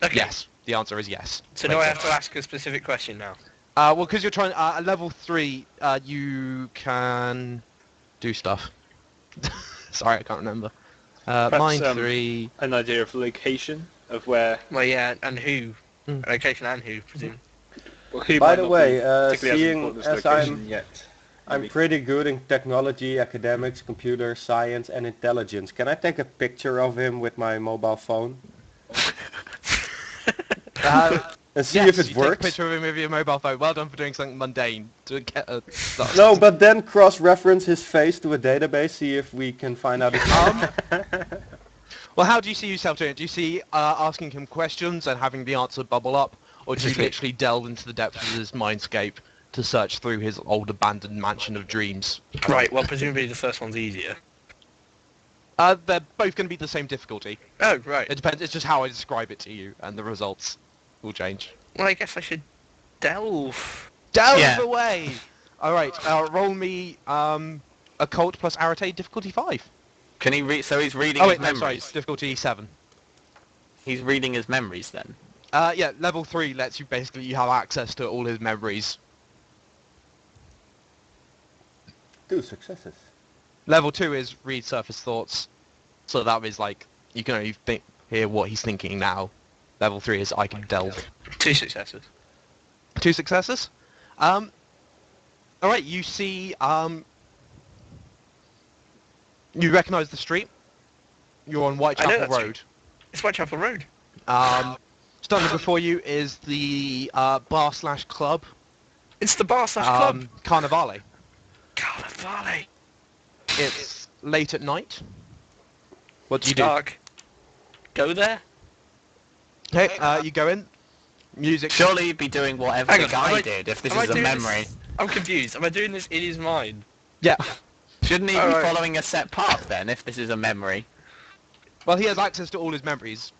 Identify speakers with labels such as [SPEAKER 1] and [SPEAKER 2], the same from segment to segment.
[SPEAKER 1] Okay.
[SPEAKER 2] Yes, the answer is yes.
[SPEAKER 1] So do I have to ask a specific question now?
[SPEAKER 2] Well, because you're trying at level 3, you can do stuff. Sorry, I can't remember.
[SPEAKER 3] Perhaps,
[SPEAKER 2] Mine 3.
[SPEAKER 3] an idea of location of where.
[SPEAKER 1] Well, yeah, and who? Location and who, presume.
[SPEAKER 3] Well, who
[SPEAKER 4] By
[SPEAKER 3] might
[SPEAKER 4] the
[SPEAKER 3] not
[SPEAKER 4] way,
[SPEAKER 3] be particularly
[SPEAKER 4] seeing
[SPEAKER 3] important
[SPEAKER 4] as
[SPEAKER 3] location yet.
[SPEAKER 4] I'm
[SPEAKER 3] Maybe.
[SPEAKER 4] pretty good in technology, academics, computer science, and intelligence. Can I take a picture of him with my mobile phone and see if it
[SPEAKER 2] you
[SPEAKER 4] works?
[SPEAKER 2] Take a picture of him with your mobile phone. Well done for doing something mundane to get a start.
[SPEAKER 4] No, but then cross-reference his face to a database, see if we can find out his name.
[SPEAKER 2] Well, how do you see yourself doing it? Do you see asking him questions and having the answer bubble up, or do you literally delve into the depths of his mindscape to search through his old abandoned mansion of dreams?
[SPEAKER 1] Right, well, presumably the first one's easier.
[SPEAKER 2] They're both going to be the same difficulty.
[SPEAKER 1] Oh, right.
[SPEAKER 2] It depends. It's just how I describe it to you, and the results will change.
[SPEAKER 1] Well, I guess I should delve.
[SPEAKER 2] Delve away! Alright, roll me occult plus arete difficulty 5.
[SPEAKER 5] Can he read? So he's reading
[SPEAKER 2] Oh
[SPEAKER 5] his
[SPEAKER 2] wait, no, sorry,
[SPEAKER 5] memories.
[SPEAKER 2] difficulty 7.
[SPEAKER 5] He's reading his memories then.
[SPEAKER 2] Yeah, level 3 lets you basically, you have access to all his memories.
[SPEAKER 4] 2 successes.
[SPEAKER 2] Level 2 is read surface thoughts. So that is like, you can only hear what he's thinking now. Level 3 is I can delve.
[SPEAKER 1] 2 successes.
[SPEAKER 2] 2 successes? Alright, you see, you recognise the street. You're on Whitechapel Road.
[SPEAKER 1] It's Whitechapel Road.
[SPEAKER 2] Standing before you is the bar/club.
[SPEAKER 1] It's the bar/club.
[SPEAKER 2] Carnivale.
[SPEAKER 1] Carnivale.
[SPEAKER 2] It's late at night. What do you
[SPEAKER 1] Dark. Go there?
[SPEAKER 2] do? Hey, you go in. Music.
[SPEAKER 5] Surely he'd be doing whatever
[SPEAKER 1] Hang
[SPEAKER 5] the
[SPEAKER 1] on,
[SPEAKER 5] guy did if this is a memory.
[SPEAKER 1] I'm confused. Am I doing this in his mind?
[SPEAKER 2] Yeah.
[SPEAKER 5] Shouldn't he be
[SPEAKER 1] Alright.
[SPEAKER 5] following a set path then if this is a memory?
[SPEAKER 2] Well, he has access to all his memories.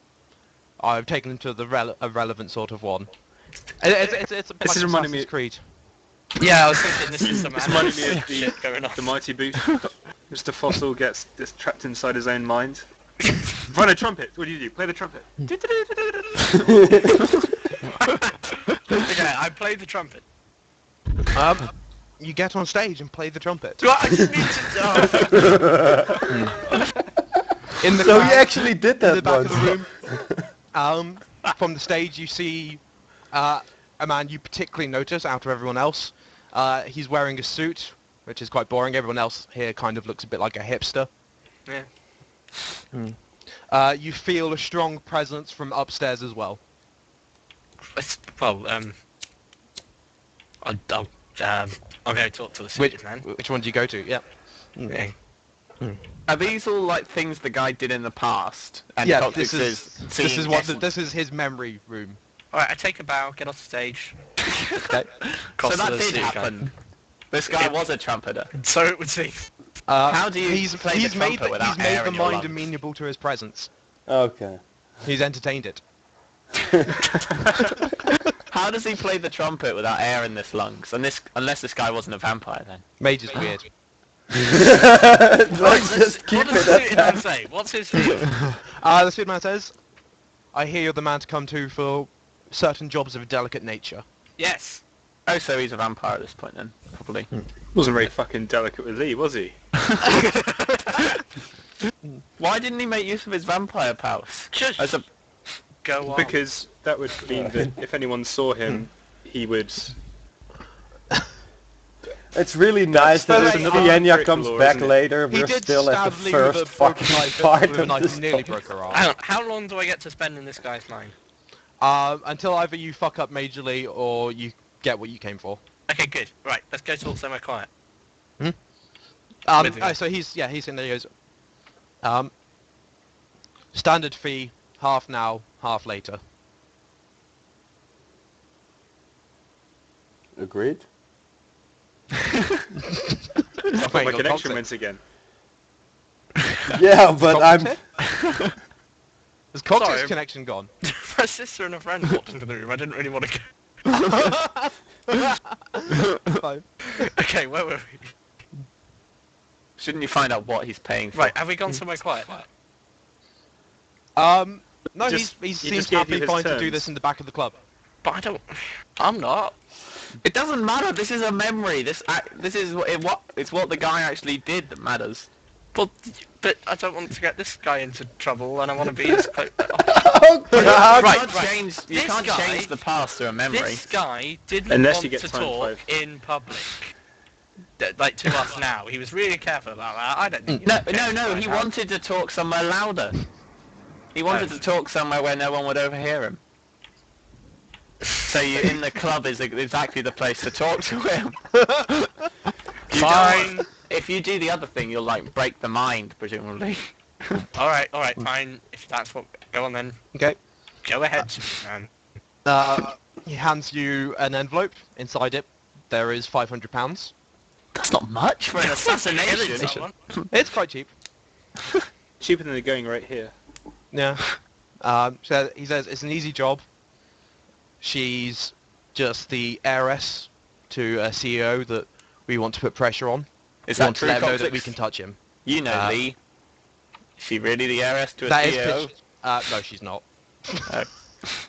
[SPEAKER 2] I've taken him to the relevant sort of one. It's a bit
[SPEAKER 3] This
[SPEAKER 2] like
[SPEAKER 3] is reminding
[SPEAKER 2] Assassin's
[SPEAKER 3] me-
[SPEAKER 2] Creed.
[SPEAKER 1] Yeah, I was thinking this is some
[SPEAKER 3] This reminded me
[SPEAKER 1] anime
[SPEAKER 3] of
[SPEAKER 1] shit going on.
[SPEAKER 3] the Mighty Boost. Mr. Fossil gets trapped inside his own mind. Find a trumpet. What do? Play the trumpet.
[SPEAKER 1] Okay, I played the trumpet.
[SPEAKER 2] You get on stage and play the trumpet.
[SPEAKER 1] I didn't mean to.
[SPEAKER 2] In the
[SPEAKER 4] So
[SPEAKER 2] crowd,
[SPEAKER 4] he actually did
[SPEAKER 2] in the
[SPEAKER 4] that
[SPEAKER 2] back
[SPEAKER 4] once.
[SPEAKER 2] of the room. From the stage, you see a man you particularly notice out of everyone else. He's wearing a suit, which is quite boring. Everyone else here kind of looks a bit like a hipster.
[SPEAKER 1] Yeah.
[SPEAKER 2] You feel a strong presence from upstairs as well.
[SPEAKER 1] Well, I'll go talk to the suited man.
[SPEAKER 2] Which one do you go to? Yeah.
[SPEAKER 1] Yeah.
[SPEAKER 5] Are these all like things the guy did in the past? And
[SPEAKER 2] Yeah,
[SPEAKER 5] Coccyx
[SPEAKER 2] this is
[SPEAKER 5] seeing
[SPEAKER 2] what
[SPEAKER 5] essence-
[SPEAKER 2] this is his memory room.
[SPEAKER 1] Alright, I take a bow, get off the stage.
[SPEAKER 2] Okay.
[SPEAKER 5] So that did happen. This guy was a trumpeter.
[SPEAKER 1] So it would seem.
[SPEAKER 5] How do you play the
[SPEAKER 2] made
[SPEAKER 5] trumpet without
[SPEAKER 2] he's made
[SPEAKER 5] air
[SPEAKER 2] the
[SPEAKER 5] in your
[SPEAKER 2] mind
[SPEAKER 5] lungs?
[SPEAKER 2] amenable to his presence.
[SPEAKER 4] Okay.
[SPEAKER 2] He's entertained it.
[SPEAKER 5] How does he play the trumpet without air in his lungs? Unless this guy wasn't a vampire then.
[SPEAKER 2] Mage is weird.
[SPEAKER 4] Let's just keep
[SPEAKER 1] What does
[SPEAKER 4] it
[SPEAKER 1] the
[SPEAKER 4] at
[SPEAKER 1] suited man
[SPEAKER 4] that.
[SPEAKER 1] say? What's his deal?
[SPEAKER 2] The suited man says, I hear you're the man to come to for certain jobs of a delicate nature.
[SPEAKER 1] Yes.
[SPEAKER 5] Oh, so he's a vampire at this point then, probably.
[SPEAKER 3] Wasn't very fucking delicate with Lee, was he?
[SPEAKER 5] Why didn't he make use of his vampire powers?
[SPEAKER 1] Just
[SPEAKER 5] As a
[SPEAKER 1] go on.
[SPEAKER 3] Because that would mean that if anyone saw him, he would.
[SPEAKER 4] It's really nice that
[SPEAKER 3] that's
[SPEAKER 4] if
[SPEAKER 3] another
[SPEAKER 4] Fiyenyaa
[SPEAKER 3] great
[SPEAKER 4] comes
[SPEAKER 3] lore,
[SPEAKER 4] back
[SPEAKER 3] isn't it?
[SPEAKER 4] later,
[SPEAKER 2] He
[SPEAKER 4] we're
[SPEAKER 2] did
[SPEAKER 4] still at
[SPEAKER 2] stab
[SPEAKER 4] the
[SPEAKER 2] Lee with
[SPEAKER 4] first
[SPEAKER 2] a broken
[SPEAKER 4] fucking
[SPEAKER 2] knife,
[SPEAKER 4] part
[SPEAKER 2] with a
[SPEAKER 4] of
[SPEAKER 2] knife
[SPEAKER 4] this
[SPEAKER 2] and nearly
[SPEAKER 4] story.
[SPEAKER 2] broke her arm.
[SPEAKER 1] Hang on, how long do I get to spend in this guy's mind?
[SPEAKER 2] Until either you fuck up majorly or you get what you came for.
[SPEAKER 1] Okay, good. Right, let's go talk somewhere quiet.
[SPEAKER 2] So he's in there. He goes, standard fee, half now, half later.
[SPEAKER 4] Agreed?
[SPEAKER 3] I thought my connection went again.
[SPEAKER 4] Yeah, but I'm...
[SPEAKER 2] Has Coccyx
[SPEAKER 1] Sorry.
[SPEAKER 2] connection gone?
[SPEAKER 1] My sister and a friend walked into the room. I didn't really want to go.
[SPEAKER 2] Fine.
[SPEAKER 1] Okay, where were we?
[SPEAKER 5] Shouldn't you find out what he's paying for?
[SPEAKER 1] Right, have we gone somewhere quiet?
[SPEAKER 2] No,
[SPEAKER 3] Just-
[SPEAKER 2] he
[SPEAKER 3] he
[SPEAKER 2] seems
[SPEAKER 3] just gave you
[SPEAKER 2] happily
[SPEAKER 3] his
[SPEAKER 2] fine to do
[SPEAKER 3] terms.
[SPEAKER 2] this in the back of the club.
[SPEAKER 1] But I don't... I'm not.
[SPEAKER 5] It doesn't matter. This is a memory. This is it's what the guy actually did that matters.
[SPEAKER 1] But I don't want to get this guy into trouble, and I want to be as close...
[SPEAKER 4] Oh,
[SPEAKER 5] You
[SPEAKER 1] Right,
[SPEAKER 5] can't
[SPEAKER 1] right.
[SPEAKER 5] change. You
[SPEAKER 1] This
[SPEAKER 5] can't
[SPEAKER 1] guy-
[SPEAKER 5] change the past through a memory.
[SPEAKER 1] This guy didn't
[SPEAKER 3] Unless
[SPEAKER 1] want
[SPEAKER 3] you get
[SPEAKER 1] to
[SPEAKER 3] time
[SPEAKER 1] talk
[SPEAKER 3] 5.
[SPEAKER 1] in public. Like to us now. He was really careful about that. I don't think...
[SPEAKER 5] No,
[SPEAKER 1] he was
[SPEAKER 5] no.
[SPEAKER 1] careful
[SPEAKER 5] He
[SPEAKER 1] about that.
[SPEAKER 5] wanted to talk somewhere louder. He wanted to talk somewhere where no one would overhear him. So you in the club is exactly the place to talk to him.
[SPEAKER 1] Fine.
[SPEAKER 5] If you do the other thing, you'll like break the mind, presumably.
[SPEAKER 1] Alright, fine. If that's what... Go on then.
[SPEAKER 2] Okay.
[SPEAKER 1] Go ahead, man.
[SPEAKER 2] He hands you an envelope. Inside it, there is £500.
[SPEAKER 5] That's not much for an
[SPEAKER 1] Killing
[SPEAKER 5] assassination.
[SPEAKER 1] someone.
[SPEAKER 2] It's quite cheap.
[SPEAKER 3] Cheaper than the going right here.
[SPEAKER 2] Yeah. So he says it's an easy job. She's just the heiress to a CEO that we want to put pressure on.
[SPEAKER 5] Is
[SPEAKER 2] We
[SPEAKER 5] that
[SPEAKER 2] want to
[SPEAKER 5] true,
[SPEAKER 2] let him know that
[SPEAKER 5] Coccyx?
[SPEAKER 2] we can touch him.
[SPEAKER 5] You know
[SPEAKER 2] Uh,
[SPEAKER 5] Lee. Is she really the heiress to a
[SPEAKER 2] That is
[SPEAKER 5] CEO?
[SPEAKER 2] pitched. No, she's not.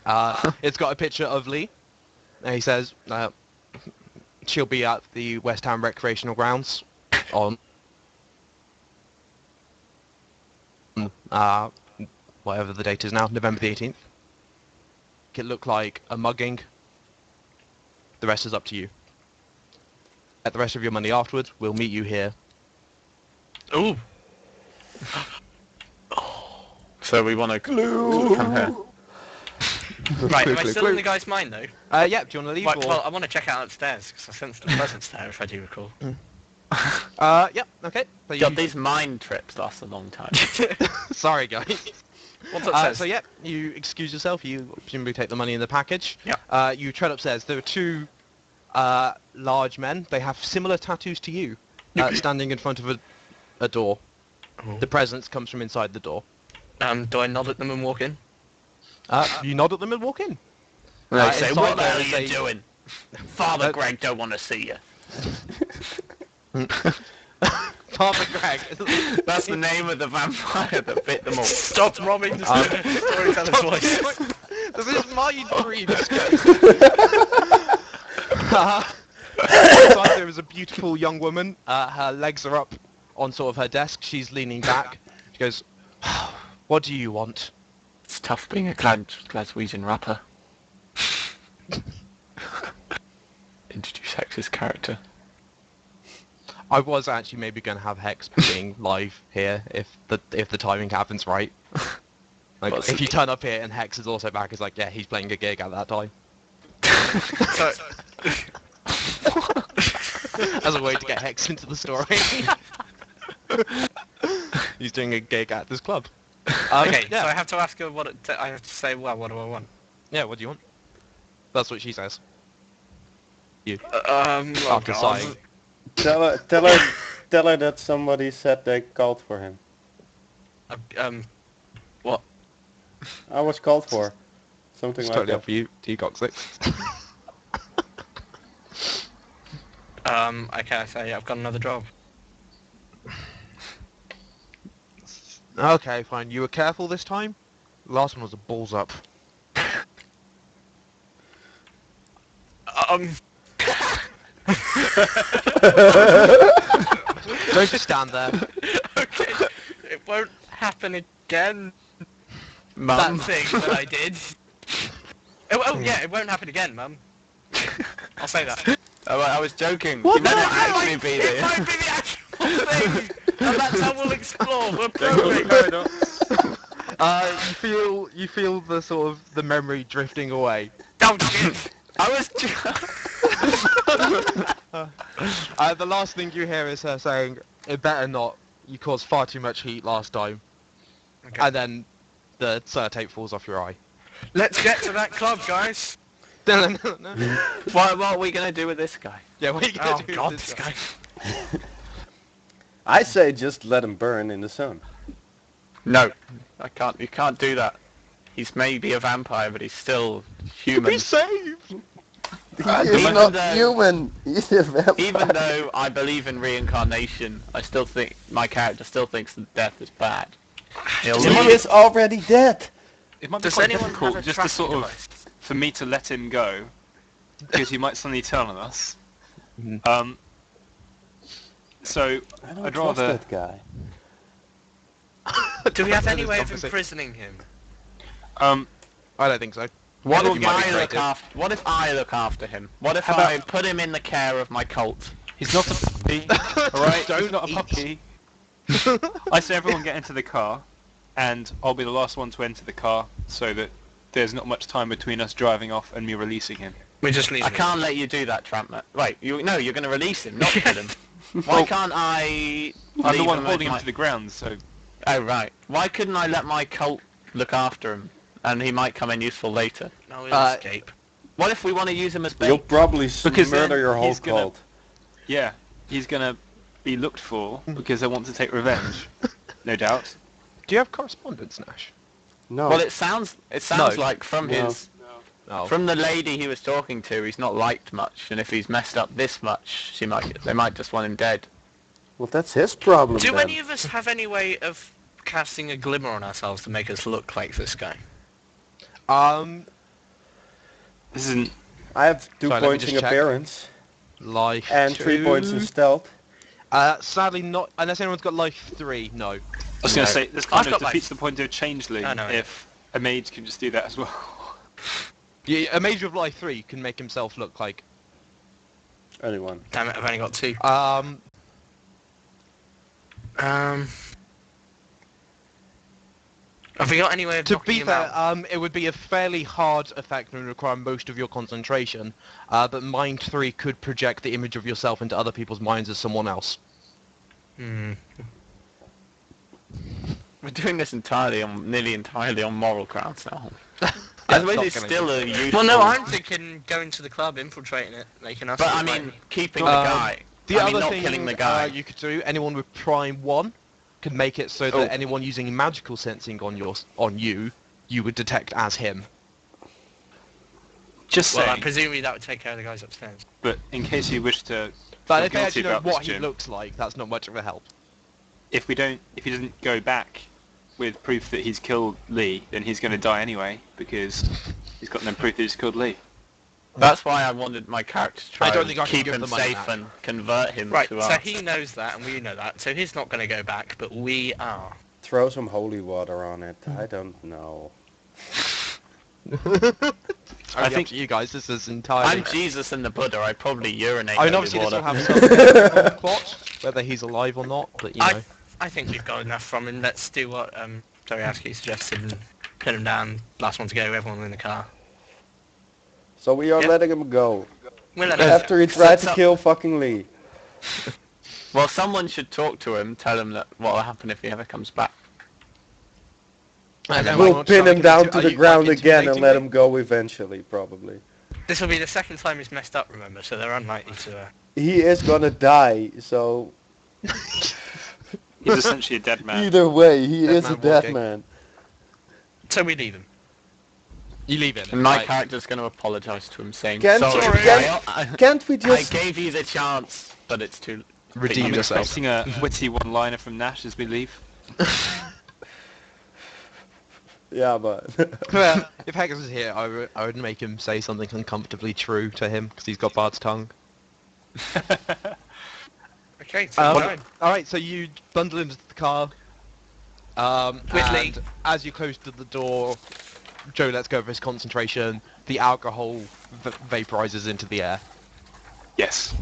[SPEAKER 5] Oh.
[SPEAKER 2] It's got a picture of Lee. And he says she'll be at the West Ham Recreational Grounds on whatever the date is now, November the 18th. It look like a mugging. The rest is up to you. Get the rest of your money afterwards. We'll meet you here.
[SPEAKER 1] Ooh.
[SPEAKER 5] So we want to come here.
[SPEAKER 1] Right, am I
[SPEAKER 2] Clue,
[SPEAKER 1] still
[SPEAKER 2] clue.
[SPEAKER 1] in the guy's mind though?
[SPEAKER 2] Yeah, do you want to leave?
[SPEAKER 1] Right,
[SPEAKER 2] or...
[SPEAKER 1] well, I want to check out upstairs, because I sense the presence there, if I do recall.
[SPEAKER 2] Yeah, okay. So, you...
[SPEAKER 5] God, these mind trips last a long time.
[SPEAKER 2] Sorry, guys.
[SPEAKER 1] What's upstairs?
[SPEAKER 2] So yeah, you excuse yourself. You presumably take the money in the package.
[SPEAKER 1] Yeah.
[SPEAKER 2] You tread upstairs. There are two large men. They have similar tattoos to you, standing in front of a door.
[SPEAKER 1] Oh.
[SPEAKER 2] The presence comes from inside the door.
[SPEAKER 1] Do I nod at them and walk in?
[SPEAKER 2] You nod at them and walk in.
[SPEAKER 5] They say,
[SPEAKER 2] inside
[SPEAKER 5] what the
[SPEAKER 2] there
[SPEAKER 5] hell are
[SPEAKER 2] is
[SPEAKER 5] you
[SPEAKER 2] a-
[SPEAKER 5] doing? Father
[SPEAKER 2] Uh,
[SPEAKER 5] Greg don't want to see you.
[SPEAKER 2] Father Greg.
[SPEAKER 5] That's the name of the vampire that bit them all.
[SPEAKER 1] Stop robbing the storyteller's voice.
[SPEAKER 2] This is my dream. Inside there is a beautiful young woman. Her legs are up on sort of her desk. She's leaning back. She goes, "What do you want?"
[SPEAKER 5] It's tough being a Glaswegian rapper. Introduce Hex's character.
[SPEAKER 2] I was actually maybe going to have Hex being live here if the timing happens right. Like
[SPEAKER 5] What's
[SPEAKER 2] if
[SPEAKER 5] it-
[SPEAKER 2] you turn up here and Hex is also back, it's like, yeah, he's playing a gig at that time.
[SPEAKER 1] So,
[SPEAKER 2] As a way to get Hex into the story. He's doing a gig at this club.
[SPEAKER 1] okay,
[SPEAKER 2] yeah.
[SPEAKER 1] so I have to ask her I have to say, well, what do I want?
[SPEAKER 2] Yeah, what do you want? That's what she says. You.
[SPEAKER 1] Oh
[SPEAKER 2] After
[SPEAKER 1] God.
[SPEAKER 2] sighing.
[SPEAKER 4] Tell her that somebody said they called for him.
[SPEAKER 1] What?
[SPEAKER 4] I was called for. Something
[SPEAKER 2] It's
[SPEAKER 4] like
[SPEAKER 2] totally
[SPEAKER 4] that.
[SPEAKER 2] up for you. Do you Coccyx?
[SPEAKER 1] Okay, I say I've got another job.
[SPEAKER 2] Okay, fine. You were careful this time? The last one was a balls up. Don't just stand there.
[SPEAKER 1] Okay, it won't happen again.
[SPEAKER 5] Mum.
[SPEAKER 1] That thing that I did. Oh yeah, it won't happen again, Mum. I'll say that.
[SPEAKER 5] Oh, I was joking.
[SPEAKER 2] What?
[SPEAKER 5] You might
[SPEAKER 2] No,
[SPEAKER 5] not
[SPEAKER 2] no,
[SPEAKER 5] actually be
[SPEAKER 1] It
[SPEAKER 5] there.
[SPEAKER 1] might be the actual thing, and that's how we'll explore. We're
[SPEAKER 3] Don't go
[SPEAKER 1] probing.
[SPEAKER 3] paradox.
[SPEAKER 2] You feel the sort of the memory drifting away.
[SPEAKER 1] Don't shit.
[SPEAKER 5] I was.
[SPEAKER 2] The last thing you hear is her saying, "It better not. You caused far too much heat last time."
[SPEAKER 1] Okay.
[SPEAKER 2] And then the tape falls off your eye.
[SPEAKER 1] Let's get to that club, guys.
[SPEAKER 2] No.
[SPEAKER 5] what are we gonna do with this guy?
[SPEAKER 2] Yeah, what are you gonna
[SPEAKER 1] Oh
[SPEAKER 2] do with
[SPEAKER 1] God,
[SPEAKER 2] this
[SPEAKER 1] this
[SPEAKER 2] guy?
[SPEAKER 1] guy.
[SPEAKER 4] I say just let him burn in the sun.
[SPEAKER 5] No, I can't. You can't do that. He's maybe a vampire, but he's still human.
[SPEAKER 2] Be safe!
[SPEAKER 4] He's
[SPEAKER 5] Even
[SPEAKER 4] not
[SPEAKER 5] though-
[SPEAKER 4] human. He's a vampire.
[SPEAKER 5] Even though I believe in reincarnation, I still think my character still thinks that death is bad. He'll
[SPEAKER 4] He
[SPEAKER 5] leave.
[SPEAKER 4] is already dead.
[SPEAKER 3] It might be
[SPEAKER 1] Does
[SPEAKER 3] quite
[SPEAKER 1] anyone
[SPEAKER 3] difficult
[SPEAKER 1] have a
[SPEAKER 3] just to sort
[SPEAKER 1] tracking
[SPEAKER 3] of
[SPEAKER 1] device?
[SPEAKER 3] for me to let him go because he might suddenly turn on us.
[SPEAKER 2] Mhm.
[SPEAKER 3] So
[SPEAKER 4] I don't
[SPEAKER 3] I'd
[SPEAKER 4] trust
[SPEAKER 3] rather.
[SPEAKER 4] that guy.
[SPEAKER 1] Do we have any
[SPEAKER 2] This
[SPEAKER 1] way of
[SPEAKER 2] conversation.
[SPEAKER 1] imprisoning him?
[SPEAKER 2] I don't think so.
[SPEAKER 5] What
[SPEAKER 2] You
[SPEAKER 5] if
[SPEAKER 2] might be
[SPEAKER 5] I look
[SPEAKER 2] creative.
[SPEAKER 5] after? What if I look after him? What if
[SPEAKER 3] How
[SPEAKER 5] I
[SPEAKER 3] about-
[SPEAKER 5] put him in the care of my cult?
[SPEAKER 3] He's not a puppy. Alright, he's
[SPEAKER 2] Don't
[SPEAKER 3] not a
[SPEAKER 2] eat.
[SPEAKER 3] puppy. I say everyone get into the car, and I'll be the last one to enter the car, so that there's not much time between us driving off and me releasing him.
[SPEAKER 1] We just leave
[SPEAKER 5] I
[SPEAKER 1] him.
[SPEAKER 5] can't let you do that, Trampman. Wait, you're going to release him, not kill him. Why can't I
[SPEAKER 3] I'm the
[SPEAKER 5] leave
[SPEAKER 3] one
[SPEAKER 5] him
[SPEAKER 3] holding
[SPEAKER 5] as
[SPEAKER 3] him
[SPEAKER 5] my...
[SPEAKER 3] to the ground, so
[SPEAKER 5] Oh, right. Why couldn't I let my cult look after him? And he might come in useful later.
[SPEAKER 1] No, we'll escape.
[SPEAKER 5] What if we want to use him as bait?
[SPEAKER 4] You'll probably
[SPEAKER 3] Because
[SPEAKER 4] murder
[SPEAKER 3] then
[SPEAKER 4] your whole
[SPEAKER 3] he's gonna-
[SPEAKER 4] cult.
[SPEAKER 3] yeah, he's gonna be looked for because they want to take revenge, no doubt.
[SPEAKER 2] Do you have correspondence, Nash?
[SPEAKER 4] No.
[SPEAKER 5] Well, it sounds
[SPEAKER 2] No.
[SPEAKER 5] like from
[SPEAKER 4] No.
[SPEAKER 5] his...
[SPEAKER 2] Oh.
[SPEAKER 5] From the lady he was talking to, he's not liked much, and if he's messed up this much, they might just want him dead.
[SPEAKER 4] Well, that's his problem
[SPEAKER 1] Do
[SPEAKER 4] then.
[SPEAKER 1] any of us have any way of casting a glimmer on ourselves to make us look like this guy?
[SPEAKER 3] This isn't.
[SPEAKER 4] I have 2
[SPEAKER 2] Sorry, let me
[SPEAKER 4] points
[SPEAKER 2] just
[SPEAKER 4] in
[SPEAKER 2] check.
[SPEAKER 4] appearance
[SPEAKER 2] Life
[SPEAKER 4] and 3 points in stealth.
[SPEAKER 2] Sadly not, unless anyone's got life 3, no.
[SPEAKER 3] I was gonna say this kind
[SPEAKER 1] I've
[SPEAKER 3] of
[SPEAKER 1] got, like-
[SPEAKER 3] defeats the point of changeling
[SPEAKER 1] I know,
[SPEAKER 3] if a mage can just do that as well.
[SPEAKER 2] Yeah, a mage with life 3 can make himself look like...
[SPEAKER 4] Anyone.
[SPEAKER 1] Damn it, I've only got 2. Have we got any way of
[SPEAKER 2] To
[SPEAKER 1] knocking
[SPEAKER 2] be
[SPEAKER 1] him
[SPEAKER 2] fair,
[SPEAKER 1] out?
[SPEAKER 2] it would be a fairly hard effect and would require most of your concentration, but Mind 3 could project the image of yourself into other people's minds as someone else.
[SPEAKER 1] Hmm.
[SPEAKER 5] We're doing this nearly entirely on moral grounds now. I
[SPEAKER 2] That's
[SPEAKER 5] suppose
[SPEAKER 2] not
[SPEAKER 5] it's
[SPEAKER 2] gonna
[SPEAKER 5] still
[SPEAKER 2] be-
[SPEAKER 5] a useful...
[SPEAKER 1] Well, no, I'm thinking going to the club, infiltrating it, making us...
[SPEAKER 5] But
[SPEAKER 1] look
[SPEAKER 5] I
[SPEAKER 1] like-
[SPEAKER 5] mean, keeping the guy.
[SPEAKER 2] The
[SPEAKER 5] I mean,
[SPEAKER 2] other
[SPEAKER 5] not
[SPEAKER 2] thing
[SPEAKER 5] killing the guy.
[SPEAKER 2] you could do, anyone with Prime 1 could make it so that anyone using magical sensing on you would detect as him.
[SPEAKER 3] Just
[SPEAKER 1] Well,
[SPEAKER 3] saying.
[SPEAKER 1] presumably that would take care of the guys upstairs.
[SPEAKER 3] But in case you wish to
[SPEAKER 2] But
[SPEAKER 3] feel
[SPEAKER 2] if they
[SPEAKER 3] guilty
[SPEAKER 2] actually know
[SPEAKER 3] about this,
[SPEAKER 2] what he
[SPEAKER 3] Jim,
[SPEAKER 2] looks like, that's not much of a help.
[SPEAKER 3] if he doesn't go back with proof that he's killed Lee, then he's going to die anyway because he's got no proof that he's killed Lee.
[SPEAKER 5] That's why I wanted my character to try
[SPEAKER 2] I don't
[SPEAKER 5] and
[SPEAKER 2] think I can
[SPEAKER 5] keep
[SPEAKER 2] give
[SPEAKER 5] him
[SPEAKER 2] the money
[SPEAKER 5] safe
[SPEAKER 2] back.
[SPEAKER 5] and convert him
[SPEAKER 1] Right,
[SPEAKER 5] to
[SPEAKER 1] so
[SPEAKER 5] us.
[SPEAKER 1] he knows that, and we know that, so he's not going to go back, but we are.
[SPEAKER 4] Throw some holy water on it. I don't know.
[SPEAKER 2] I think
[SPEAKER 3] think-
[SPEAKER 2] you guys, this is entirely...
[SPEAKER 5] I'm Jesus and the Buddha. I probably urinate
[SPEAKER 2] I mean,
[SPEAKER 5] holy
[SPEAKER 2] obviously this will
[SPEAKER 5] water.
[SPEAKER 2] have some bearing on the plot, whether he's alive or not, but you know.
[SPEAKER 1] I think we've got enough from him. Let's do what Soriasku suggested and pin him down. Last one to go, everyone in the car.
[SPEAKER 4] So we are
[SPEAKER 1] Yeah.
[SPEAKER 4] letting him go.
[SPEAKER 1] We'll let him
[SPEAKER 4] After he tried to
[SPEAKER 5] so-
[SPEAKER 4] kill fucking Lee.
[SPEAKER 5] Well, someone should talk to him, tell him that what will happen if he ever comes back.
[SPEAKER 2] And then
[SPEAKER 4] We'll
[SPEAKER 2] want
[SPEAKER 4] pin
[SPEAKER 2] to
[SPEAKER 4] him down to
[SPEAKER 2] are
[SPEAKER 4] the
[SPEAKER 2] you,
[SPEAKER 4] ground
[SPEAKER 2] like,
[SPEAKER 4] again and let
[SPEAKER 2] intimidating
[SPEAKER 4] him go eventually, probably.
[SPEAKER 1] This will be the second time he's messed up, remember, so they're unlikely to...
[SPEAKER 4] He is gonna die, so
[SPEAKER 3] He's essentially a dead man.
[SPEAKER 4] either way, he
[SPEAKER 2] Dead
[SPEAKER 4] is a
[SPEAKER 2] man
[SPEAKER 4] dead
[SPEAKER 2] walking.
[SPEAKER 4] man.
[SPEAKER 1] So we leave him.
[SPEAKER 2] You leave him.
[SPEAKER 5] And my
[SPEAKER 2] right.
[SPEAKER 5] character's going to apologise to him, saying,
[SPEAKER 4] Can't-
[SPEAKER 5] sorry,
[SPEAKER 4] Can't we
[SPEAKER 5] I
[SPEAKER 4] just...
[SPEAKER 5] gave you the chance, but it's too...
[SPEAKER 2] Redeem
[SPEAKER 3] I'm
[SPEAKER 2] yourself.
[SPEAKER 3] expecting a witty one-liner from Nash as we leave.
[SPEAKER 4] Yeah, but...
[SPEAKER 2] Well, if Haggis was here, I would make him say something uncomfortably true to him, because he's got Bard's tongue.
[SPEAKER 1] Okay, so we're going.
[SPEAKER 2] Alright, so you bundle into the car.
[SPEAKER 1] With Lee.
[SPEAKER 2] And as you close to the door, Joe lets go of his concentration, the alcohol vaporizes into the air.
[SPEAKER 3] Yes.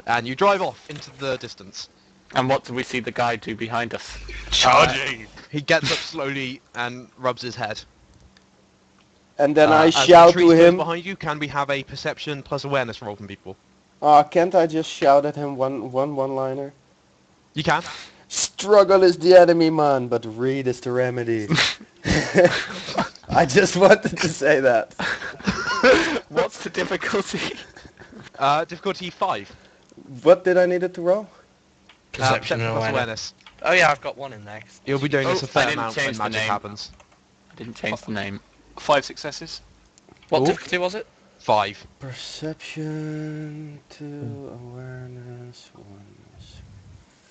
[SPEAKER 2] And you drive off into the distance.
[SPEAKER 5] And what do we see the guy do behind us?
[SPEAKER 3] Charging!
[SPEAKER 2] He gets up slowly and rubs his head.
[SPEAKER 4] And then I
[SPEAKER 2] As the
[SPEAKER 4] shout
[SPEAKER 2] trees
[SPEAKER 4] to
[SPEAKER 2] close
[SPEAKER 4] him...
[SPEAKER 2] behind you, can we have a perception plus awareness roll from people?
[SPEAKER 4] Can't I just shout at him one-liner?
[SPEAKER 2] You can.
[SPEAKER 4] Struggle is the enemy, man, but read is the remedy. I just wanted to say that.
[SPEAKER 5] What's the difficulty?
[SPEAKER 2] Difficulty 5.
[SPEAKER 4] What did I need it to roll?
[SPEAKER 1] Perception and
[SPEAKER 2] plus
[SPEAKER 1] awareness. Oh yeah, I've got one in there.
[SPEAKER 2] You'll be doing this
[SPEAKER 5] Oh,
[SPEAKER 2] a fair
[SPEAKER 5] I didn't
[SPEAKER 2] amount when
[SPEAKER 5] change the
[SPEAKER 2] magic
[SPEAKER 5] name.
[SPEAKER 2] happens.
[SPEAKER 5] I didn't change the name.
[SPEAKER 3] 5 successes.
[SPEAKER 1] What
[SPEAKER 2] Ooh.
[SPEAKER 1] difficulty was it?
[SPEAKER 2] 5.
[SPEAKER 4] Perception to awareness 1 is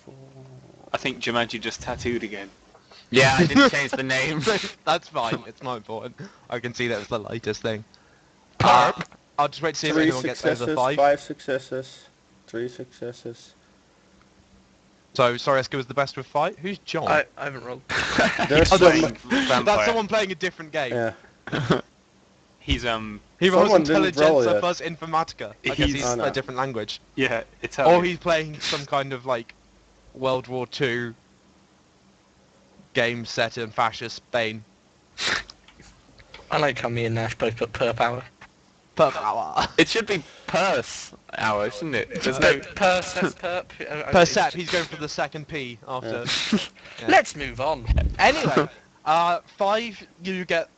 [SPEAKER 4] 4.
[SPEAKER 3] I think Jimangi just tattooed again.
[SPEAKER 5] Yeah, I didn't change the name.
[SPEAKER 2] That's fine. It's not important. I can see that was the latest thing.
[SPEAKER 5] Perp.
[SPEAKER 2] I'll just wait to see if
[SPEAKER 4] 3
[SPEAKER 2] anyone gets over
[SPEAKER 4] successes,
[SPEAKER 2] 5.
[SPEAKER 4] 5 successes, 3 successes.
[SPEAKER 2] So Soriasku was the best with 5. Who's John?
[SPEAKER 1] I haven't rolled.
[SPEAKER 4] There's
[SPEAKER 2] Oh,
[SPEAKER 4] some...
[SPEAKER 2] That's someone playing a different game.
[SPEAKER 4] Yeah.
[SPEAKER 3] He's
[SPEAKER 2] He rolls
[SPEAKER 4] Someone didn't roll
[SPEAKER 2] Intelligenza
[SPEAKER 4] yet.
[SPEAKER 2] plus Informatica. I guess
[SPEAKER 3] He's-
[SPEAKER 2] he's
[SPEAKER 4] Oh, no.
[SPEAKER 2] a different language.
[SPEAKER 3] yeah, Italian.
[SPEAKER 2] Or he's playing some kind of like World War II game set in fascist Spain.
[SPEAKER 1] I like how me and Nash both put per power.
[SPEAKER 2] Per hour.
[SPEAKER 5] It should be purse hour, shouldn't it? There's no...
[SPEAKER 1] Per set, perp.
[SPEAKER 2] Per set, he's going for the second P after. Yeah.
[SPEAKER 1] Let's move on.
[SPEAKER 2] Anyway, 5, you get